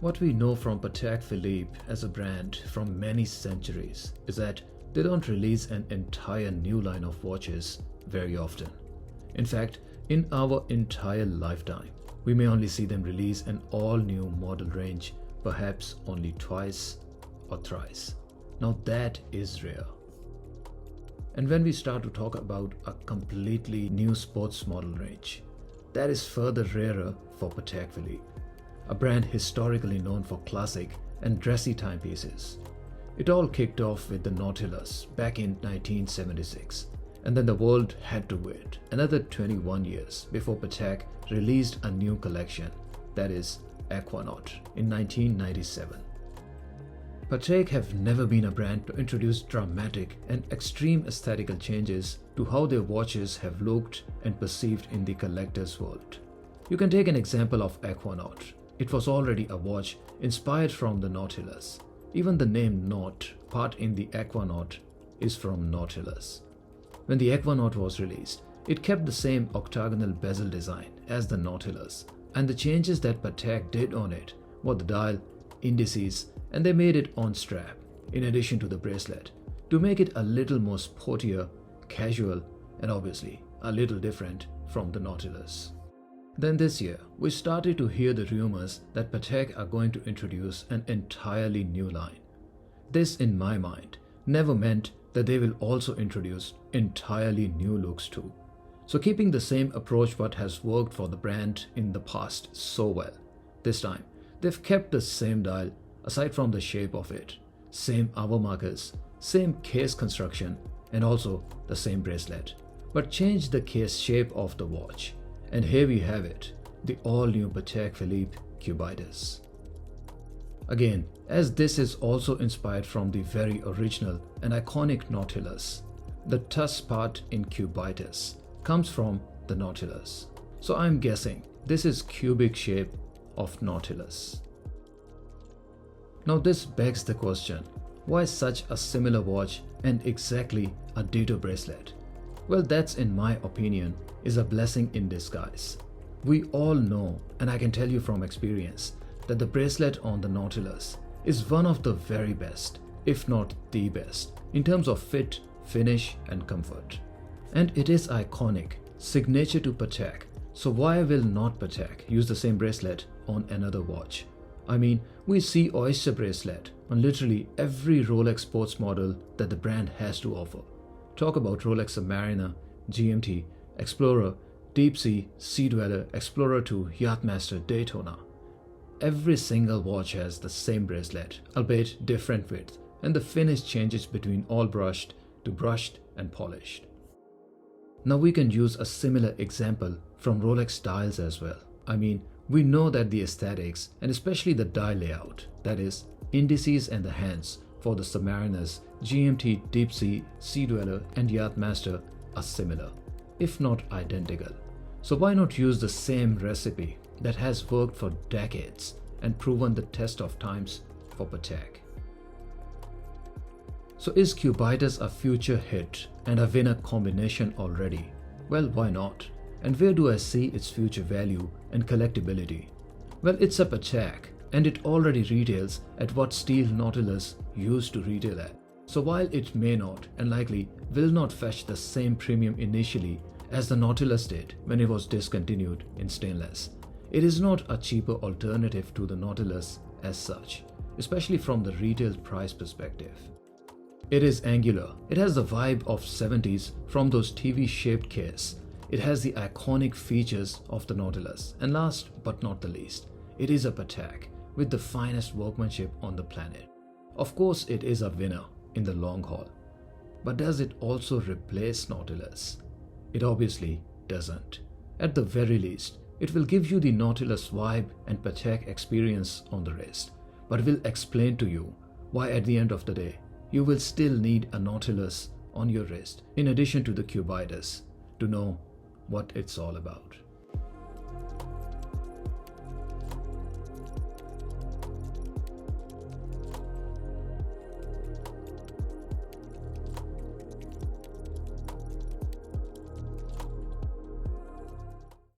What we know from Patek Philippe as a brand from many centuries is that they don't release an entire new line of watches very often. In fact, in our entire lifetime, we may only see them release an all-new model range, perhaps only twice or thrice. Now that is rare. And when we start to talk about a completely new sports model range, that is further rarer for Patek Philippe, a brand historically known for classic and dressy timepieces. It all kicked off with the Nautilus back in 1976, and then the world had to wait another 21 years before Patek released a new collection, that is Aquanaut, in 1997. Patek have never been a brand to introduce dramatic and extreme aesthetical changes to how their watches have looked and perceived in the collector's world. You can take an example of Aquanaut. It was already a watch inspired from the Nautilus. Even the name Naut part in the Aquanaut is from Nautilus. When the Aquanaut was released, it kept the same octagonal bezel design as the Nautilus, and the changes that Patek did on it were the dial, indices, and they made it on strap, in addition to the bracelet, to make it a little more sportier, casual, and obviously a little different from the Nautilus. Then this year, we started to hear the rumors that Patek are going to introduce an entirely new line. This, in my mind, never meant that they will also introduce entirely new looks too. So keeping the same approach what has worked for the brand in the past so well, this time they've kept the same dial aside from the shape of it, same hour markers, same case construction, and also the same bracelet, but changed the case shape of the watch. And here we have it, the all-new Patek Philippe Cubitus. Again, as this is also inspired from the very original and iconic Nautilus, the tusk part in Cubitus comes from the Nautilus. So I'm guessing this is cubic shape of Nautilus. Now this begs the question, why such a similar watch and exactly a ditto bracelet? Well, that's, in my opinion, is a blessing in disguise. We all know, and I can tell you from experience, that the bracelet on the Nautilus is one of the very best, if not the best, in terms of fit, finish, and comfort. And it is iconic, signature to Patek, so why will not Patek use the same bracelet on another watch? I mean, we see Oyster bracelet on literally every Rolex sports model that the brand has to offer. Talk about Rolex Submariner, GMT, Explorer, Deep Sea, Sea Dweller, Explorer 2, Yachtmaster, Daytona. Every single watch has the same bracelet, albeit different width, and the finish changes between all brushed to brushed and polished. Now we can use a similar example from Rolex dials as well. I mean, we know that the aesthetics and especially the dial layout, that is, indices and the hands for the Submariners, GMT, Deep Sea, Sea Dweller, and Yachtmaster are similar, if not identical. So why not use the same recipe that has worked for decades and proven the test of times for Patek? So is Cubitus a future hit and a winner combination already? Well, why not? And where do I see its future value and collectability? Well, it's a Patek, and it already retails at what steel Nautilus used to retail at. So while it may not and likely will not fetch the same premium initially as the Nautilus did when it was discontinued in stainless, it is not a cheaper alternative to the Nautilus as such, especially from the retail price perspective. It is angular. It has the vibe of 70s from those TV-shaped case. It has the iconic features of the Nautilus. And last but not the least, it is a Patek with the finest workmanship on the planet. Of course, it is a winner in the long haul. But does it also replace Nautilus? It obviously doesn't. At the very least, it will give you the Nautilus vibe and Patek experience on the wrist, but will explain to you why at the end of the day, you will still need a Nautilus on your wrist in addition to the Cubitus to know what it's all about.